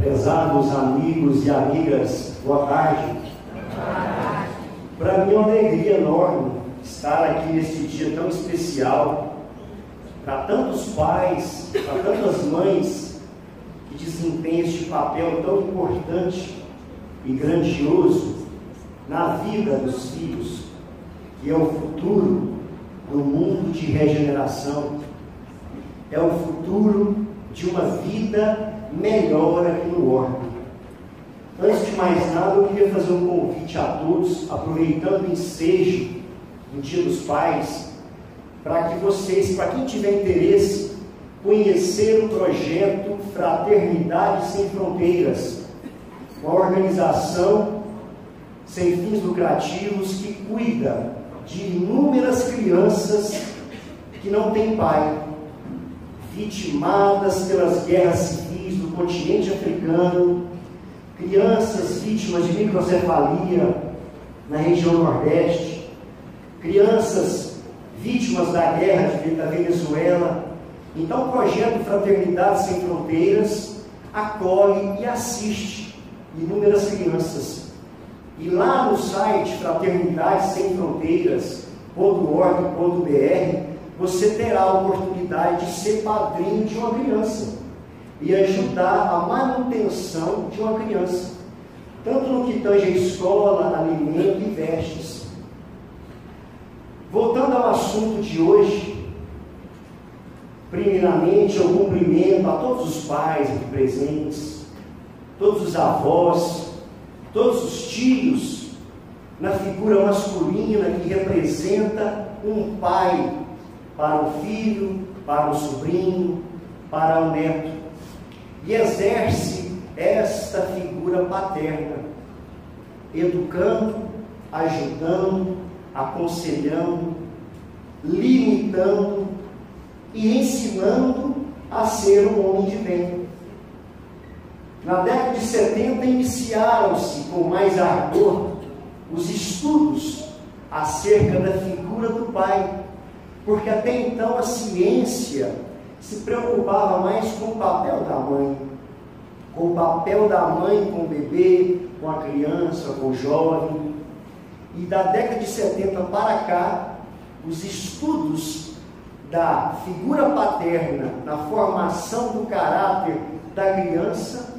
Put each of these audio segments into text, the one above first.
Prezados amigos e amigas, boa tarde. Para mim é uma alegria enorme estar aqui neste dia tão especial, para tantos pais, para tantas mães que desempenham este papel tão importante e grandioso na vida dos filhos, que é o futuro do mundo de regeneração, é o futuro de uma vida melhor aqui no orbe. Antes de mais nada, eu queria fazer um convite a todos, aproveitando o ensejo do Dia dos Pais, para que vocês, para quem tiver interesse, conhecer o projeto Fraternidade Sem Fronteiras, uma organização sem fins lucrativos que cuida de inúmeras crianças que não têm pai, vitimadas pelas guerras civis do continente africano, crianças vítimas de microcefalia na região Nordeste, crianças vítimas da guerra da Venezuela. Então o projeto Fraternidade Sem Fronteiras acolhe e assiste inúmeras crianças. E lá no site fraternidadesemfronteiras.org.br você terá a oportunidade de ser padrinho de uma criança e ajudar a manutenção de uma criança, tanto no que tange a escola, alimento e vestes. Voltando ao assunto de hoje, primeiramente eu cumprimento a todos os pais aqui presentes, todos os avós, todos os tios, na figura masculina que representa um pai para o filho, para o sobrinho, para o neto, e exerce esta figura paterna, educando, ajudando, aconselhando, limitando e ensinando a ser um homem de bem. Na década de 70 iniciaram-se com mais ardor os estudos acerca da figura do pai, porque até então a ciência se preocupava mais com o papel da mãe, com o papel da mãe com o bebê, com a criança, com o jovem. E da década de 70 para cá, os estudos da figura paterna na formação do caráter da criança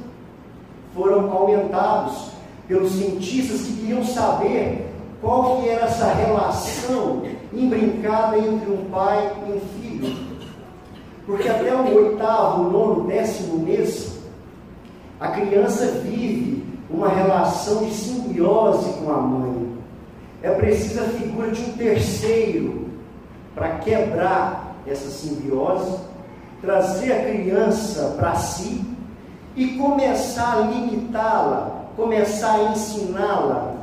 foram aumentados pelos cientistas que queriam saber qual que era essa relação imbrincada entre um pai e um filho. Porque até o 8º, 9º, 10º mês, a criança vive uma relação de simbiose com a mãe. É preciso a figura de um terceiro para quebrar essa simbiose, trazer a criança para si e começar a limitá-la, começar a ensiná-la,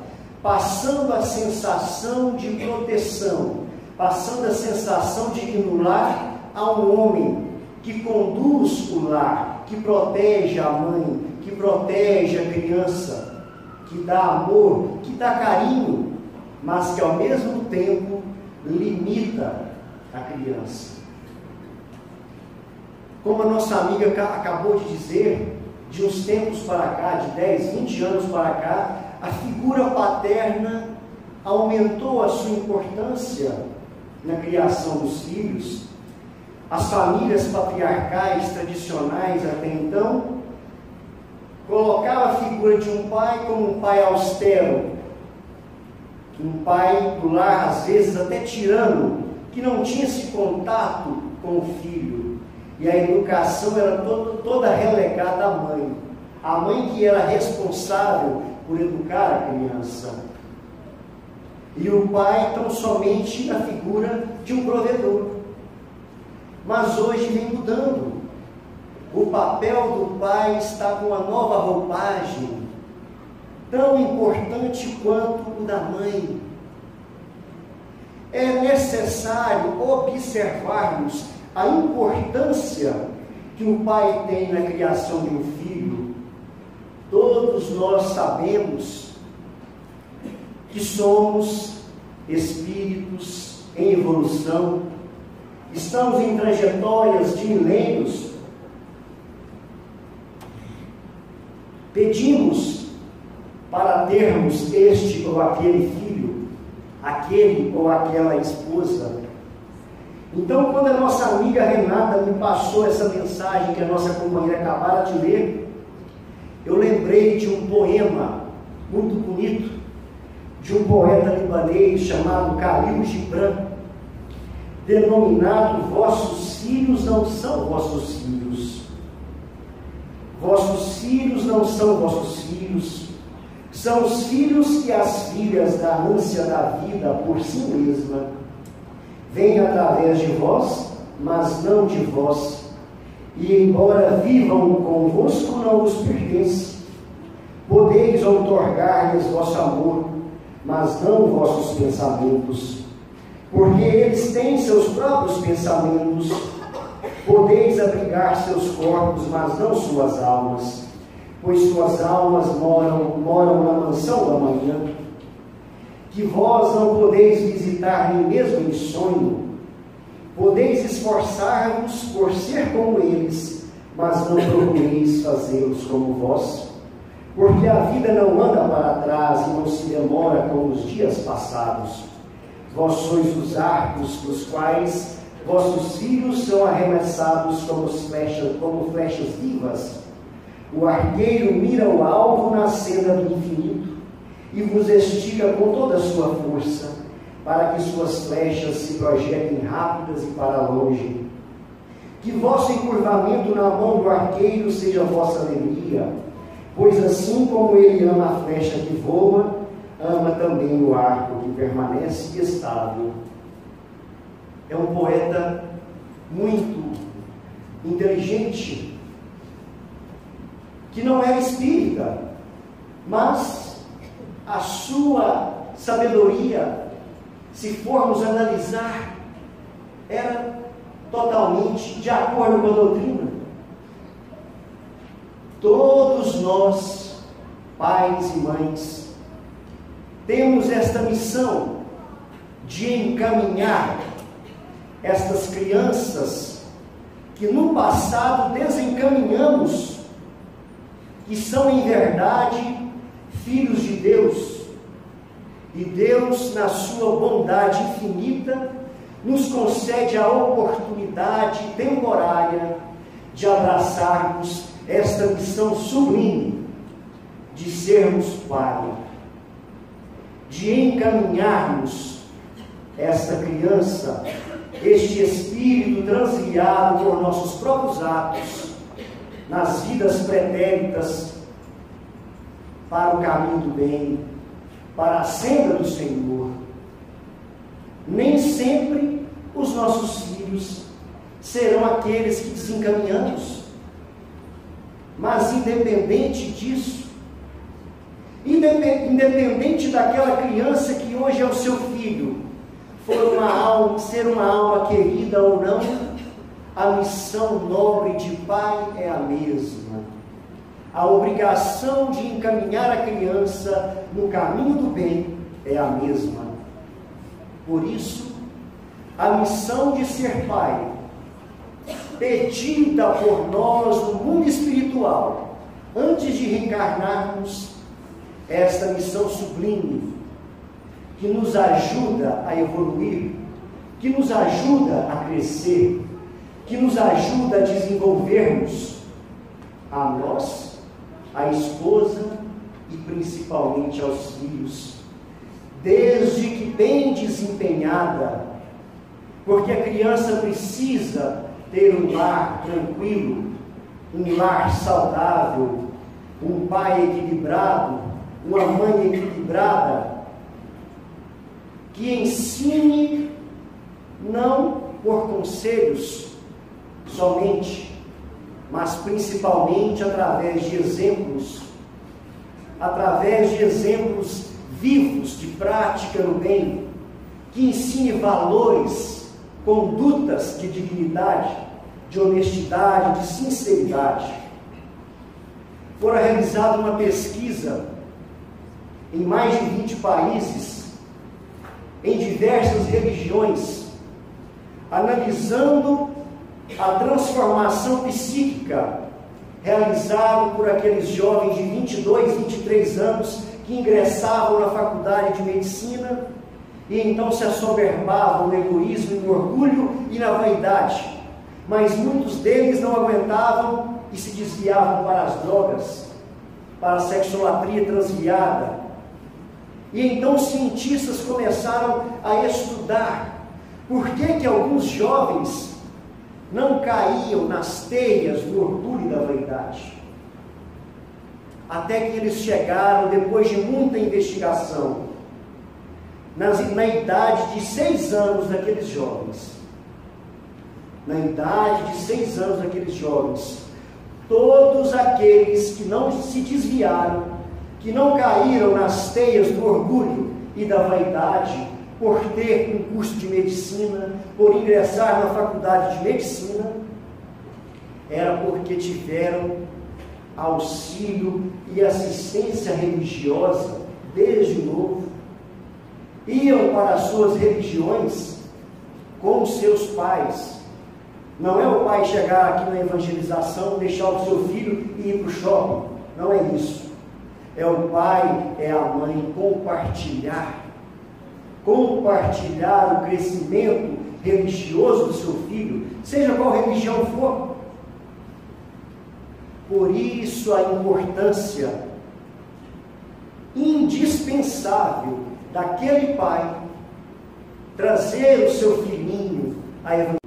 passando a sensação de proteção, passando a sensação de que no lar há um homem que conduz o lar, que protege a mãe, que protege a criança, que dá amor, que dá carinho, mas que ao mesmo tempo limita a criança. Como a nossa amiga acabou de dizer, de uns tempos para cá, de 10, 20 anos para cá, a figura paterna aumentou a sua importância na criação dos filhos. As famílias patriarcais tradicionais até então colocavam a figura de um pai como um pai austero, um pai do lar, às vezes até tirano, que não tinha esse contato com o filho. E a educação era toda relegada à mãe. A mãe que era responsável por educar a criança. E o pai tão somente na figura de um provedor. Mas hoje vem mudando. O papel do pai está com uma nova roupagem, tão importante quanto o da mãe. É necessário observarmos a importância que o pai tem na criação de um filho. Todos nós sabemos que somos espíritos em evolução, estamos em trajetórias de milênios, Pedimos para termos este ou aquele filho, aquele ou aquela esposa. Então, quando a nossa amiga Renata me passou essa mensagem que a nossa companheira acabara de ler, eu lembrei de um poema muito bonito, de um poeta libanês chamado Khalil Gibran, denominado Vossos filhos não são vossos filhos. Vossos filhos não são vossos filhos, são os filhos e as filhas da ânsia da vida por si mesma. Vêm através de vós, mas não de vós, e embora vivam convosco, não vos pertence. Podeis outorgar-lhes vosso amor, mas não vossos pensamentos, porque eles têm seus próprios pensamentos. Podeis abrigar seus corpos, mas não suas almas, pois suas almas moram na mansão da manhã, que vós não podeis visitar nem mesmo em sonho. Podeis esforçar-vos por ser como eles, mas não procureis fazê-los como vós, porque a vida não anda para trás e não se demora como os dias passados. Vós sois os arcos dos quais vossos filhos são arremessados como flechas vivas. O arqueiro mira o alvo na senda do infinito e vos estica com toda a sua força, para que suas flechas se projetem rápidas e para longe. Que vosso encurvamento na mão do arqueiro seja vossa alegria, pois assim como ele ama a flecha que voa, ama também o arco que permanece estável. É um poeta muito inteligente, que não é espírita, mas a sua sabedoria, se formos analisar, era totalmente de acordo com a doutrina. Todos nós, pais e mães, temos esta missão de encaminhar estas crianças que no passado desencaminhamos, que são em verdade filhos de Deus, e Deus, na sua bondade infinita, nos concede a oportunidade temporária de abraçarmos esta missão sublime de sermos pai, de encaminharmos esta criança, este espírito transviado por nossos próprios atos, nas vidas pretéritas, para o caminho do bem, para a senda do Senhor. Nem sempre os nossos filhos serão aqueles que desencaminhamos, mas independente disso, independente daquela criança que hoje é o seu filho, ser uma alma querida ou não, a missão nobre de pai é a mesma. A obrigação de encaminhar a criança no caminho do bem é a mesma. Por isso, a missão de ser pai, pedida por nós no mundo espiritual, antes de reencarnarmos, esta missão sublime, que nos ajuda a evoluir, que nos ajuda a crescer, que nos ajuda a desenvolvermos a nós, a esposa e principalmente aos filhos, desde que bem desempenhada, porque a criança precisa ter um lar tranquilo, um lar saudável, um pai equilibrado, uma mãe equilibrada, que ensine não por conselhos somente, mas principalmente através de exemplos vivos de prática no bem, que ensine valores, condutas de dignidade, de honestidade, de sinceridade. Fora realizada uma pesquisa em mais de 20 países, em diversas religiões, analisando a transformação psíquica realizado por aqueles jovens de 22, 23 anos que ingressavam na faculdade de medicina e então se assoberbavam no egoísmo, no orgulho e na vaidade. Mas muitos deles não aguentavam e se desviavam para as drogas, para a sexolatria transviada. E então os cientistas começaram a estudar por que alguns jovens não caíam nas teias do orgulho e da vaidade. Até que eles chegaram, depois de muita investigação, na idade de 6 anos daqueles jovens. Na idade de 6 anos daqueles jovens, todos aqueles que não se desviaram, que não caíram nas teias do orgulho e da vaidade, por ter um curso de medicina, por ingressar na faculdade de medicina, era porque tiveram auxílio e assistência religiosa desde novo. Iam para as suas religiões com os seus pais. Não é o pai chegar aqui na evangelização, deixar o seu filho e ir para o shopping. Não é isso. É o pai, é a mãe compartilhar o crescimento religioso do seu filho, seja qual religião for. Por isso a importância indispensável daquele pai trazer o seu filhinho a evangelizar.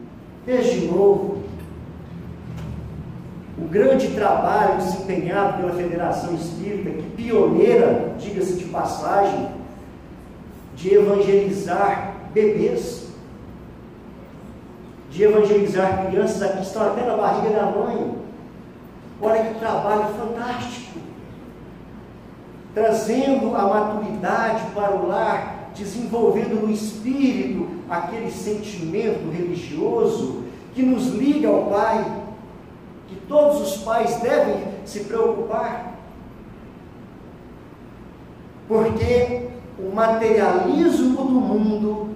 Desde novo, o grande trabalho desempenhado pela Federação Espírita, que pioneira, diga-se de passagem, de evangelizar bebês, de evangelizar crianças que estão até na barriga da mãe. Olha que trabalho fantástico, trazendo a maturidade para o lar, desenvolvendo no espírito aquele sentimento religioso que nos liga ao Pai, que todos os pais devem se preocupar, porque o materialismo do mundo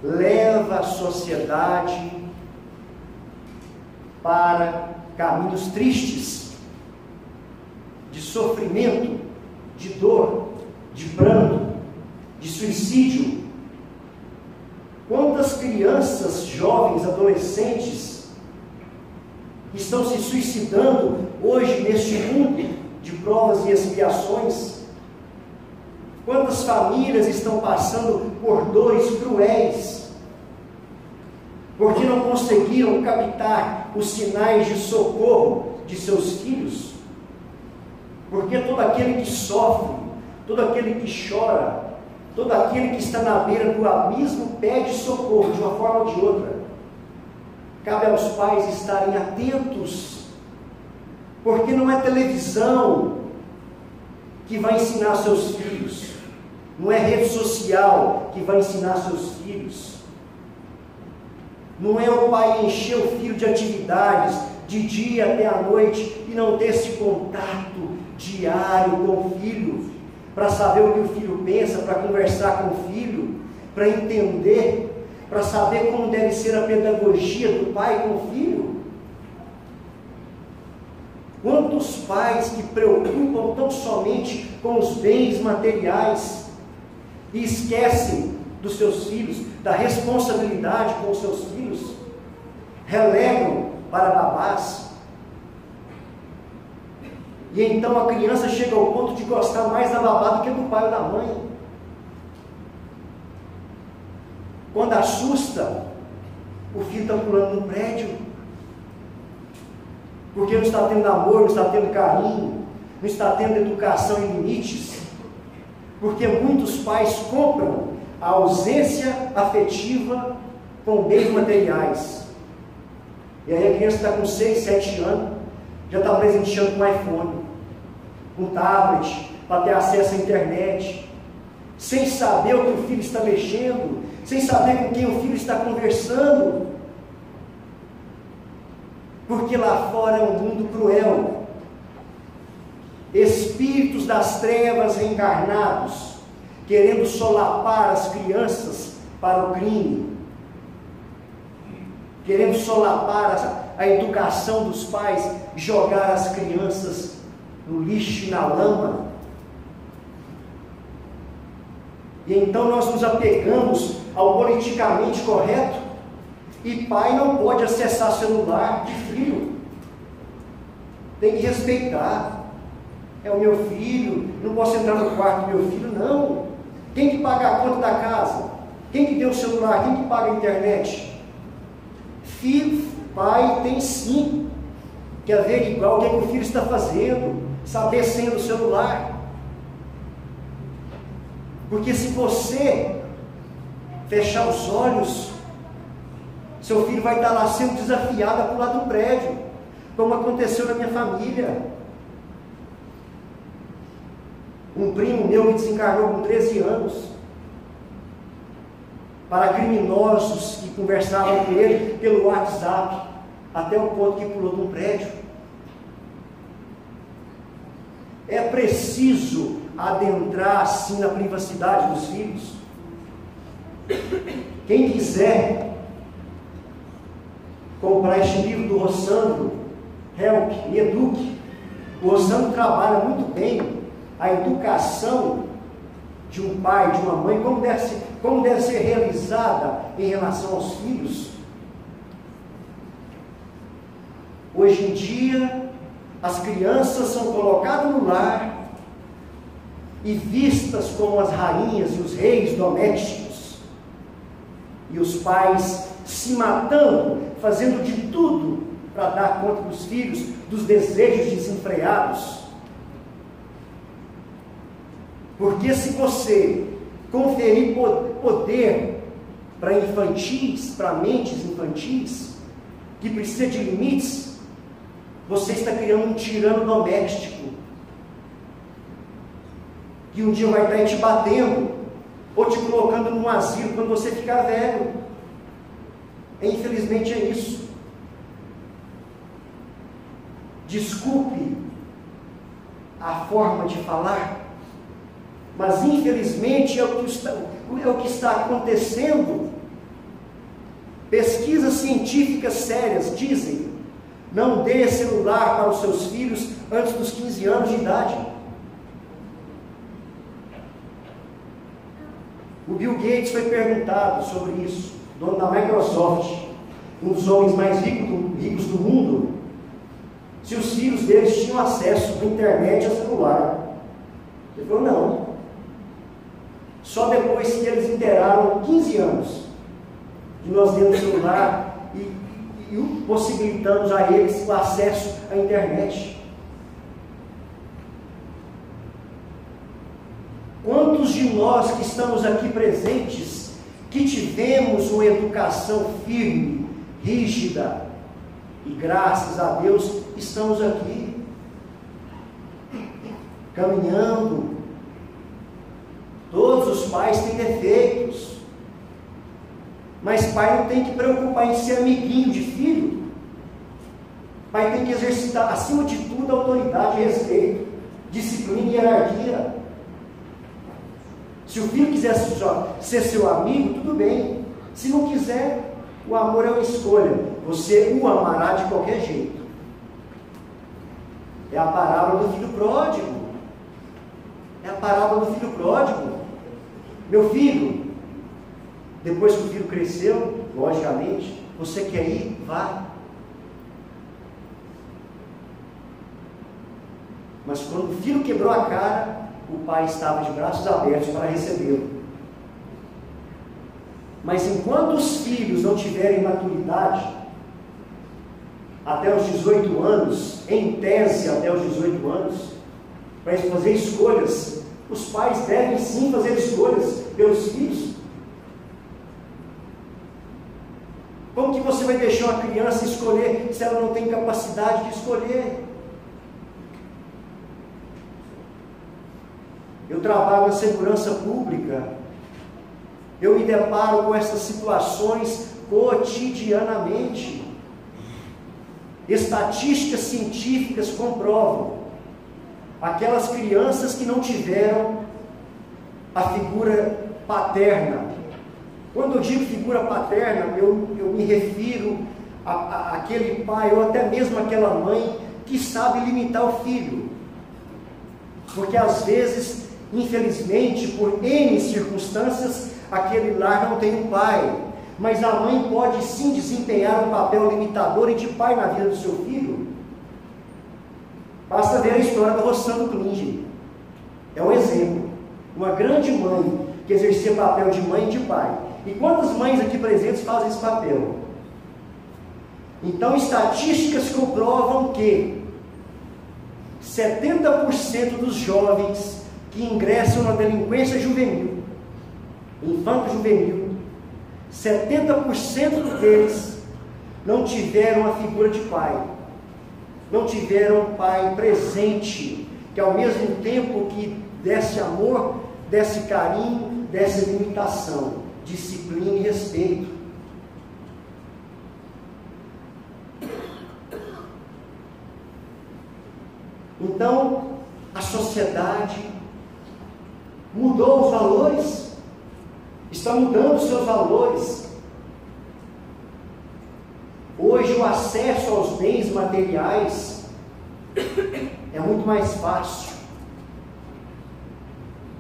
leva a sociedade para caminhos tristes, de sofrimento, de dor, de pranto, de suicídio. Quantas crianças, jovens, adolescentes estão se suicidando hoje neste mundo de provas e expiações? Quantas famílias estão passando por dores cruéis, porque não conseguiram captar os sinais de socorro de seus filhos? Porque todo aquele que sofre, todo aquele que chora, todo aquele que está na beira do abismo pede socorro de uma forma ou de outra. Cabe aos pais estarem atentos, porque não é televisão que vai ensinar seus filhos, não é rede social que vai ensinar seus filhos, não é o pai encher o filho de atividades de dia até a noite e não ter esse contato diário com o filho, para saber o que o filho pensa, para conversar com o filho, para entender, para saber como deve ser a pedagogia do pai com o filho. Quantos pais que preocupam tão somente com os bens materiais e esquecem dos seus filhos, da responsabilidade com os seus filhos, relegam para babás. E então a criança chega ao ponto de gostar mais da babá do que do pai ou da mãe. Quando assusta, o filho está pulando no prédio, porque não está tendo amor, não está tendo carinho, não está tendo educação em limites, porque muitos pais compram a ausência afetiva com bens materiais. E aí a criança está com 6, 7 anos, já está presenteando com iPhone, com tablet, para ter acesso à internet, sem saber o que o filho está mexendo, sem saber com quem o filho está conversando, porque lá fora é um mundo cruel, espíritos das trevas reencarnados, querendo solapar as crianças para o crime, querendo solapar a educação dos pais jogar as crianças no lixo e na lama. E então nós nos apegamos ao politicamente correto, e pai não pode acessar celular de filho. Tem que respeitar. É o meu filho, não posso entrar no quarto do meu filho, não. Quem que paga a conta da casa? Quem que deu o celular? Quem que paga a internet? Filho, pai tem sim que averiguar o que o filho está fazendo, saber a senha do celular. Porque se você fechar os olhos, seu filho vai estar lá sendo desafiado a pular do prédio, como aconteceu na minha família. Um primo meu que desencarnou com 13 anos, para criminosos que conversavam com ele pelo WhatsApp, até o ponto que pulou de um prédio. É preciso adentrar assim na privacidade dos filhos. Quem quiser comprar este livro do Rossandro, Help e Eduque, o Rossandro trabalha muito bem a educação de um pai, de uma mãe, como deve ser realizada em relação aos filhos. Hoje em dia, as crianças são colocadas no lar e vistas como as rainhas e os reis domésticos, e os pais se matando, fazendo de tudo para dar conta dos filhos, dos desejos desenfreados. Porque se você conferir poder para infantis, para mentes infantis, que precisa de limites, você está criando um tirano doméstico, que um dia vai estar aí te batendo, ou te colocando num asilo quando você ficar velho. Infelizmente é isso. Desculpe a forma de falar, mas infelizmente é o que está acontecendo. Pesquisas científicas sérias dizem: não dê celular para os seus filhos antes dos 15 anos de idade. O Bill Gates foi perguntado sobre isso, dono da Microsoft, um dos homens mais ricos do mundo, se os filhos deles tinham acesso à internet e ao celular. Ele falou: não. Só depois que eles inteiraram 15 anos, que nós demos o celular e possibilitamos a eles o acesso à internet. Quantos de nós que estamos aqui presentes, que tivemos uma educação firme, rígida, e graças a Deus estamos aqui, caminhando. Todos os pais têm defeitos, mas pai não tem que preocupar em ser amiguinho de filho. Pai tem que exercitar, acima de tudo, a autoridade, respeito, disciplina e hierarquia. Se o filho quiser ser seu amigo, tudo bem. Se não quiser, o amor é uma escolha. Você o amará de qualquer jeito. É a parábola do filho pródigo. É a parábola do filho pródigo. Meu filho, depois que o filho cresceu, logicamente, você quer ir? Vá. Mas quando o filho quebrou a cara, o pai estava de braços abertos para recebê-lo. Mas enquanto os filhos não tiverem maturidade, até os 18 anos, em tese até os 18 anos, para fazer escolhas, os pais devem sim fazer escolhas pelos filhos. Como que você vai deixar uma criança escolher se ela não tem capacidade de escolher? Eu trabalho na segurança pública, eu me deparo com essas situações cotidianamente. Estatísticas científicas comprovam aquelas crianças que não tiveram a figura paterna. Quando eu digo figura paterna, eu me refiro aquele pai ou até mesmo aquela mãe que sabe limitar o filho. Porque às vezes, infelizmente, por N circunstâncias, aquele lar não tem um pai. Mas a mãe pode sim desempenhar um papel limitador e de pai na vida do seu filho. Basta ver a história do Rossano Klinge. É um exemplo. Uma grande mãe que exercia papel de mãe e de pai. E quantas mães aqui presentes fazem esse papel? Então, estatísticas comprovam que 70% dos jovens que ingressam na delinquência juvenil, infanto-juvenil, 70% deles não tiveram a figura de pai, não tiveram um pai presente, que ao mesmo tempo que desse amor, desse carinho, desse limitação, disciplina e respeito. Então, a sociedade mudou os valores, está mudando os seus valores. Hoje o acesso aos bens materiais é muito mais fácil.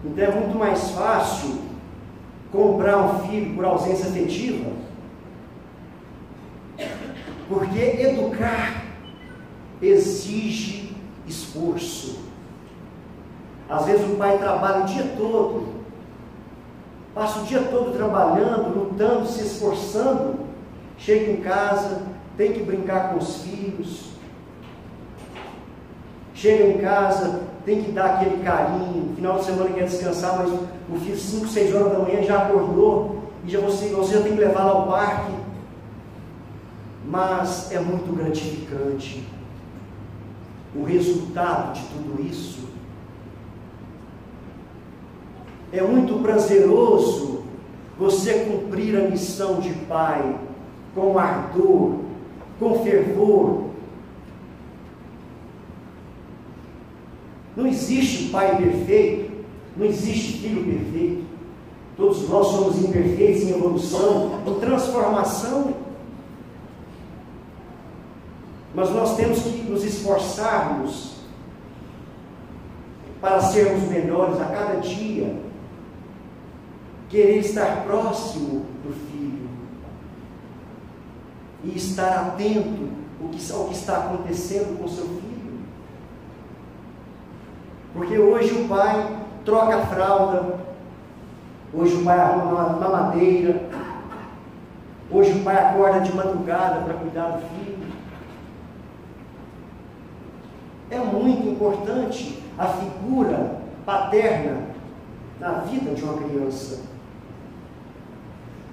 Então é muito mais fácil comprar um filho por ausência afetiva, porque educar exige esforço. Às vezes o pai trabalha o dia todo, passa o dia todo trabalhando, lutando, se esforçando, chega em casa, tem que brincar com os filhos, chega em casa, tem que dar aquele carinho, final de semana quer descansar, mas o filho 5, 6 horas da manhã já acordou, e você já tem que levar lá ao parque. Mas é muito gratificante o resultado de tudo isso. É muito prazeroso você cumprir a missão de pai com ardor, com fervor. Não existe pai perfeito, não existe filho perfeito. Todos nós somos imperfeitos em evolução, em transformação. Mas nós temos que nos esforçarmos para sermos melhores a cada dia. Querer estar próximo do filho e estar atento ao que está acontecendo com seu filho. Porque hoje o pai troca a fralda, hoje o pai arruma uma mamadeira, hoje o pai acorda de madrugada para cuidar do filho. É muito importante a figura paterna na vida de uma criança.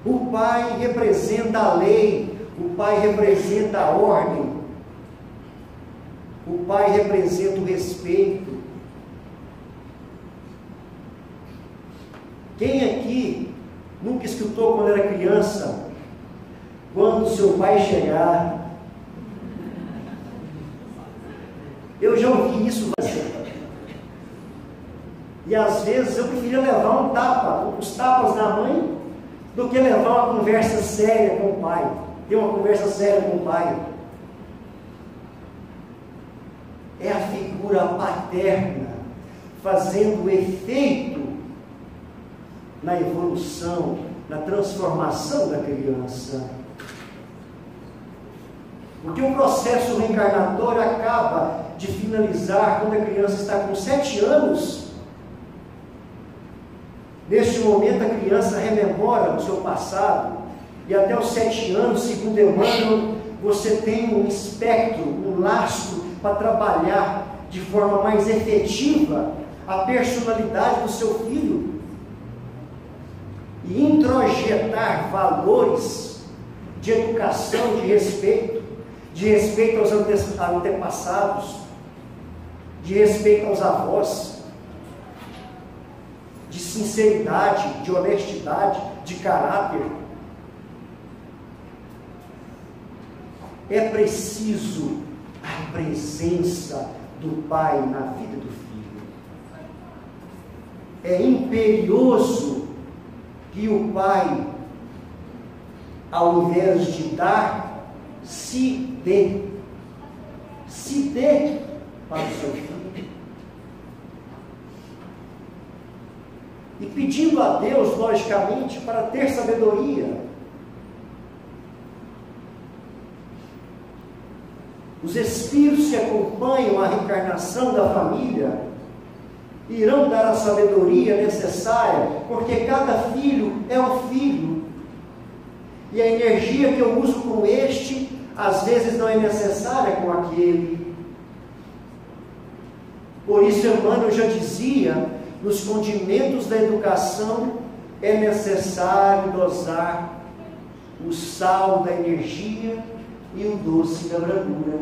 O pai representa a lei, o pai representa a ordem, o pai representa o respeito. Quem aqui nunca escutou quando era criança, quando seu pai chegar? Eu já ouvi isso bastante. E às vezes eu preferia levar um tapa, os tapas na mãe, do que levar uma conversa séria com o pai. Ter uma conversa séria com o pai. É a figura paterna fazendo efeito na evolução, na transformação da criança. Porque o processo reencarnatório acaba de finalizar quando a criança está com 7 anos. Neste momento a criança rememora o seu passado, e até os 7 anos, segundo Emmanuel, você tem um espectro, um lastro para trabalhar de forma mais efetiva a personalidade do seu filho e introjetar valores de educação, de respeito aos antepassados, de respeito aos avós, de sinceridade, de honestidade, de caráter. É preciso a presença do pai na vida do filho. É imperioso que o pai, ao invés de dar, se dê. Se dê para o seu filho. E pedindo a Deus, logicamente, para ter sabedoria. Os espíritos que acompanham a reencarnação da família irão dar a sabedoria necessária, porque cada filho é um filho. E a energia que eu uso com este, às vezes não é necessária com aquele. Por isso, Emmanuel já dizia, nos condimentos da educação, é necessário dosar o sal da energia e o doce da brandura.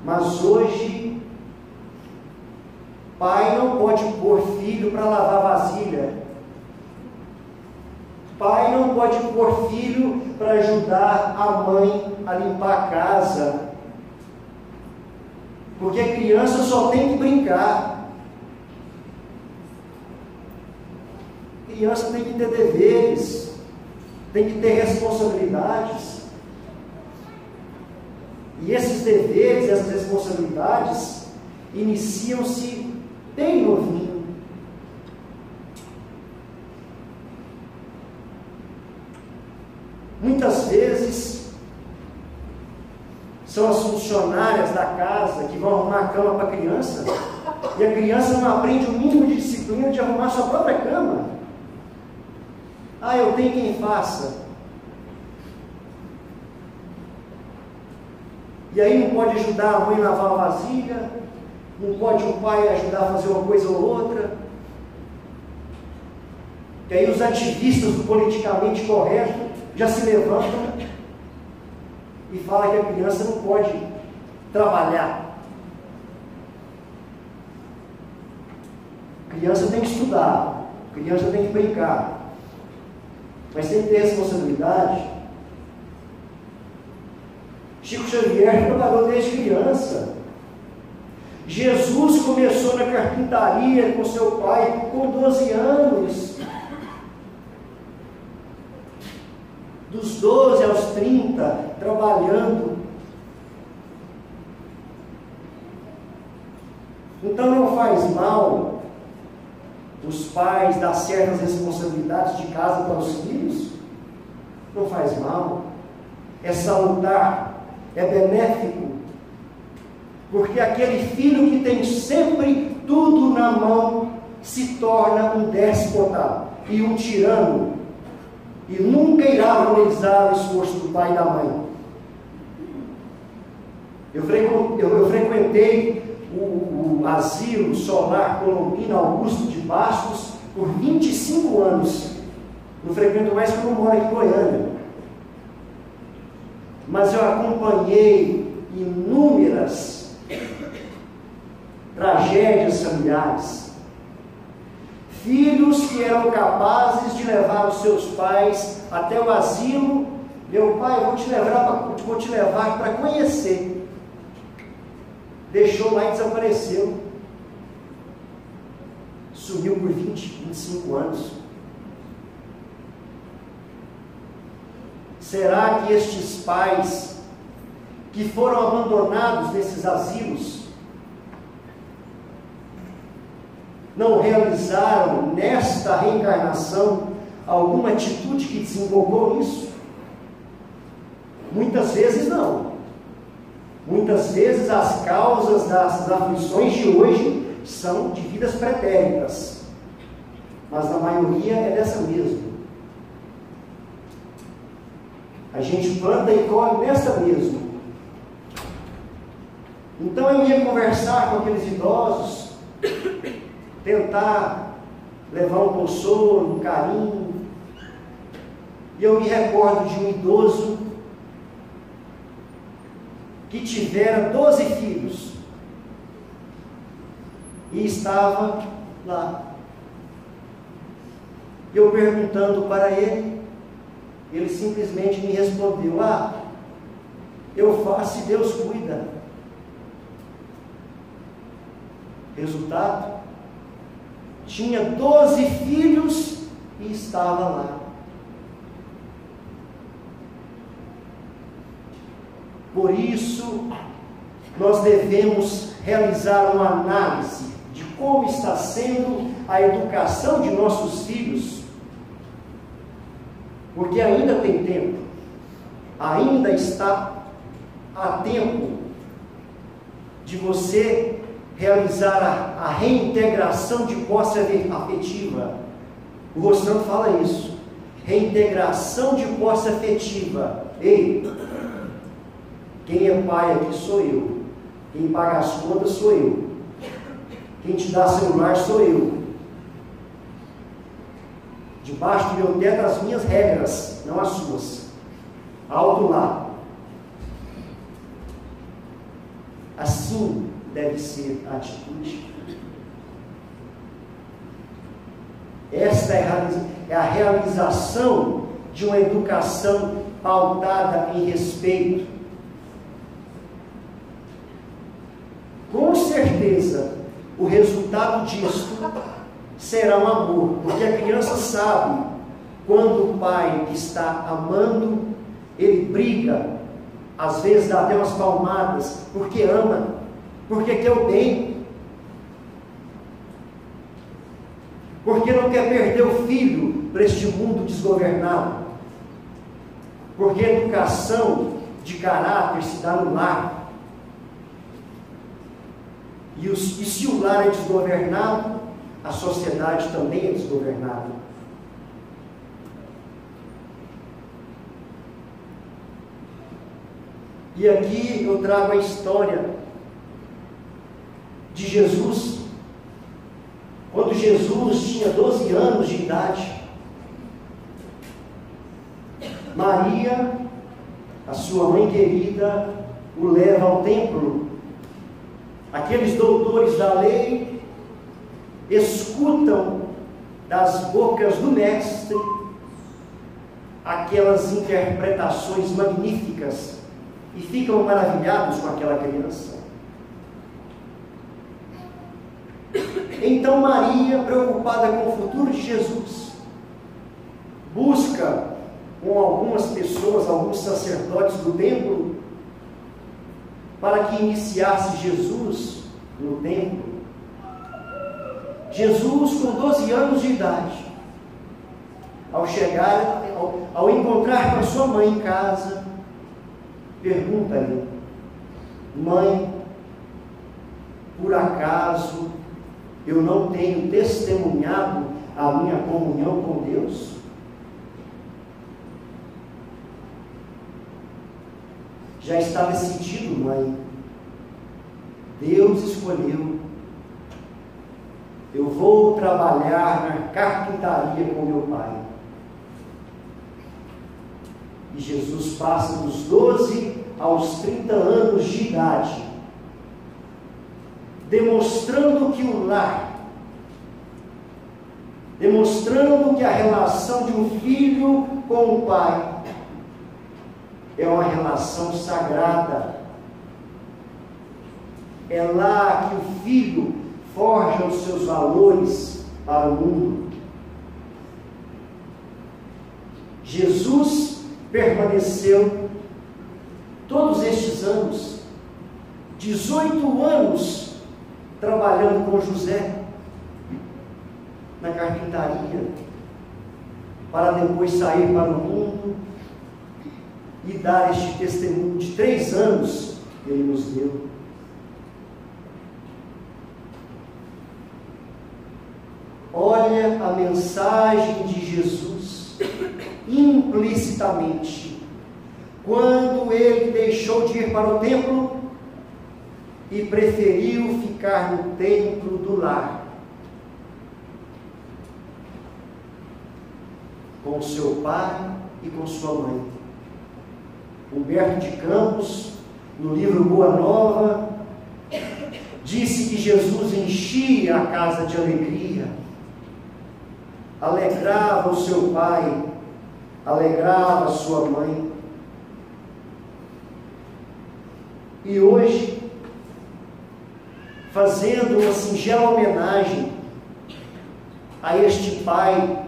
Mas hoje, pai não pode pôr filho para lavar vasilha. Pai não pode pôr filho para ajudar a mãe a limpar a casa. Porque a criança só tem que brincar. A criança tem que ter deveres, tem que ter responsabilidades. E esses deveres, essas responsabilidades, iniciam-se bem novinho. Muitas vezes, são as funcionárias da casa que vão arrumar a cama para a criança, e a criança não aprende o mínimo de disciplina de arrumar sua própria cama. Ah, eu tenho quem faça. E aí não pode ajudar a mãe a lavar a vasilha, não pode o pai ajudar a fazer uma coisa ou outra. E aí os ativistas do politicamente correto já se levantam e fala que a criança não pode trabalhar. A criança tem que estudar, a criança tem que brincar, mas tem que ter responsabilidade. Chico Xavier trabalhou desde criança. Jesus começou na carpintaria com seu pai com 12 anos. Dos 12 aos 30, trabalhando. Então não faz mal os pais dar certas responsabilidades de casa para os filhos? Não faz mal. É salutar, é benéfico. Porque aquele filho que tem sempre tudo na mão se torna um déspota e um tirano. E nunca irá valorizar o esforço do pai e da mãe. Eu frequentei o asilo solar Colombina Augusto de Bastos por 25 anos. Não frequento mais porque eu moro aqui em Goiânia. Mas eu acompanhei inúmeras tragédias familiares. Filhos que eram capazes de levar os seus pais até o asilo. Meu pai, eu vou te levar para conhecer. Deixou lá e desapareceu. Sumiu por 25 anos. Será que estes pais que foram abandonados nesses asilos não realizaram nesta reencarnação alguma atitude que desembocou nisso? Muitas vezes não. Muitas vezes as causas das aflições de hoje são de vidas pretéritas, mas a maioria é dessa mesma. A gente planta e colhe nessa mesma. Então eu ia conversar com aqueles idosos, tentar levar um consolo, um carinho. E eu me recordo de um idoso que tivera 12 filhos e estava lá. Eu perguntando para ele, ele simplesmente me respondeu: eu faço e Deus cuida. Resultado? Tinha 12 filhos e estava lá. Por isso, nós devemos realizar uma análise de como está sendo a educação de nossos filhos, porque ainda tem tempo, ainda está a tempo de você realizar a reintegração de posse afetiva. O Rossano fala isso, reintegração de posse afetiva. Ei, quem é pai aqui sou eu, quem paga as contas sou eu, quem te dá celular sou eu. Debaixo do meu teto as minhas regras, não as suas. Alto lá. Assim deve ser a atitude. Esta é a realização de uma educação pautada em respeito. Com certeza, o resultado disso será um amor, porque a criança sabe quando o pai está amando, ele briga, às vezes dá até umas palmadas, porque ama, porque quer o bem, porque não quer perder o filho para este mundo desgovernado, porque a educação de caráter se dá no lar. E se o lar é desgovernado, a sociedade também é desgovernada. E aqui eu trago a história de Jesus. Quando Jesus tinha 12 anos de idade, Maria, a sua mãe querida, o leva ao templo. Aqueles doutores da lei escutam das bocas do mestre aquelas interpretações magníficas e ficam maravilhados com aquela criança. Então Maria, preocupada com o futuro de Jesus, busca com algumas pessoas, alguns sacerdotes do templo, para que iniciasse Jesus no templo. Jesus com 12 anos de idade, ao encontrar com a sua mãe em casa, pergunta-lhe: mãe, por acaso eu não tenho testemunhado a minha comunhão com Deus? Já está decidido, mãe. Deus escolheu. Eu vou trabalhar na carpintaria com meu pai. E Jesus passa dos 12 aos 30 anos de idade, demonstrando que o lar, demonstrando que a relação de um filho com o pai é uma relação sagrada. É lá que o filho forja os seus valores para o mundo. Jesus permaneceu todos estes anos, 18 anos, trabalhando com José na carpintaria, para depois sair para o mundo e dar este testemunho de 3 anos que ele nos deu. Olha a mensagem de Jesus implicitamente, quando ele deixou de ir para o templo e preferiu ficar no templo do lar, com seu pai e com sua mãe. Humberto de Campos, no livro Boa Nova, disse que Jesus enchia a casa de alegria, alegrava o seu pai, alegrava a sua mãe. E hoje, fazendo uma singela homenagem a este pai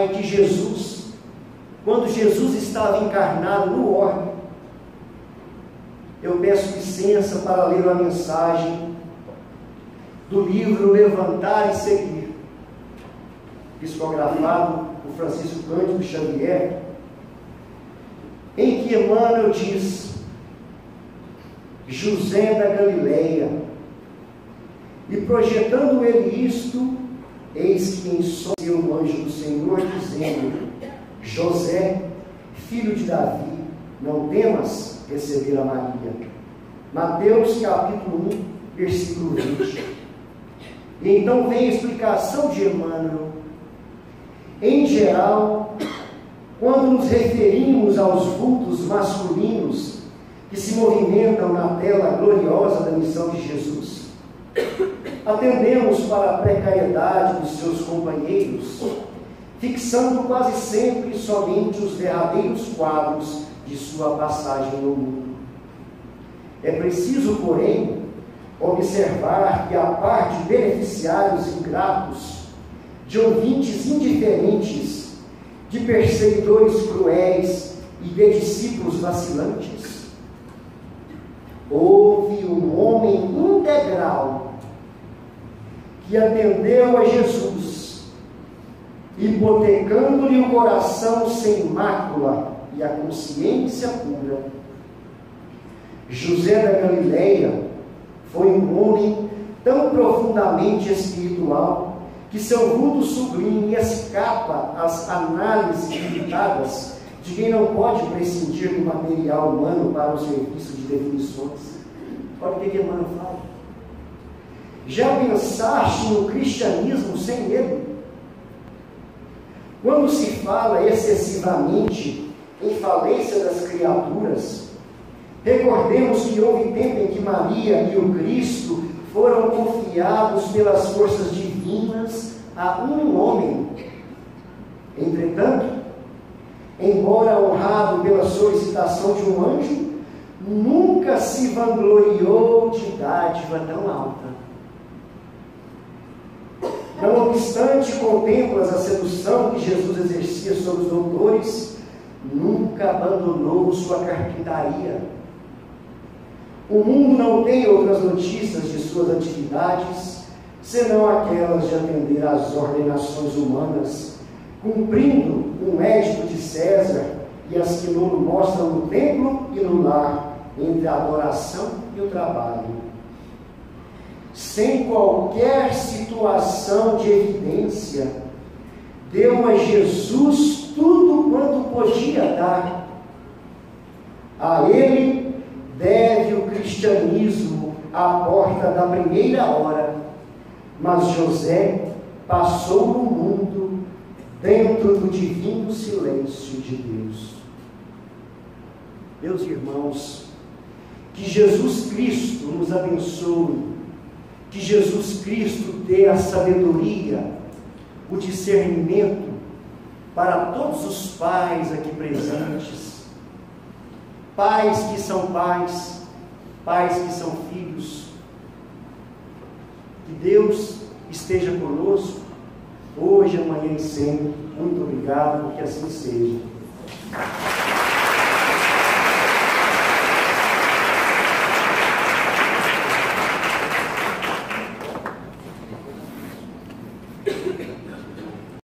de Jesus, quando Jesus estava encarnado no orbe, eu peço licença para ler a mensagem do livro Levantar e Seguir, psicografado por Francisco Cândido Xavier, em que Emmanuel diz: José da Galileia, e projetando ele isto, eis que em sonho o anjo do Senhor, dizendo: José, filho de Davi, não temas receber a Maria. Mateus capítulo 1, versículo 20. E então vem a explicação de Emmanuel. Em geral, quando nos referimos aos vultos masculinos que se movimentam na tela gloriosa da missão de Jesus, atendemos para a precariedade dos seus companheiros, fixando quase sempre somente os derradeiros quadros de sua passagem no mundo. É preciso, porém, observar que a par de beneficiários ingratos, de ouvintes indiferentes, de perseguidores cruéis e de discípulos vacilantes, houve um homem integral que atendeu a Jesus, hipotecando-lhe o coração sem mácula e a consciência pura. José da Galileia foi um homem tão profundamente espiritual que seu vulto sublime escapa às análises limitadas de quem não pode prescindir do material humano para o serviço de definições. Olha o que Emmanuel fala. Já pensaste no cristianismo sem medo? Quando se fala excessivamente em falência das criaturas, recordemos que houve tempo em que Maria e o Cristo foram confiados pelas forças divinas a um homem. Entretanto, embora honrado pela solicitação de um anjo, nunca se vangloriou de dádiva tão alta. Não obstante, contemplas a sedução que Jesus exercia sobre os doutores, nunca abandonou sua carpintaria. O mundo não tem outras notícias de suas atividades, senão aquelas de atender às ordenações humanas, cumprindo um edito de César e as que nos mostram no templo e no lar, entre a adoração e o trabalho. Sem qualquer situação de evidência, deu a Jesus tudo quanto podia dar. A ele deve o cristianismo à porta da primeira hora, mas José passou no mundo dentro do divino silêncio de Deus. Meus irmãos, que Jesus Cristo nos abençoe, que Jesus Cristo dê a sabedoria, o discernimento para todos os pais aqui presentes, pais que são pais, pais que são filhos. Que Deus esteja conosco, hoje, amanhã e sempre. Muito obrigado, que assim seja.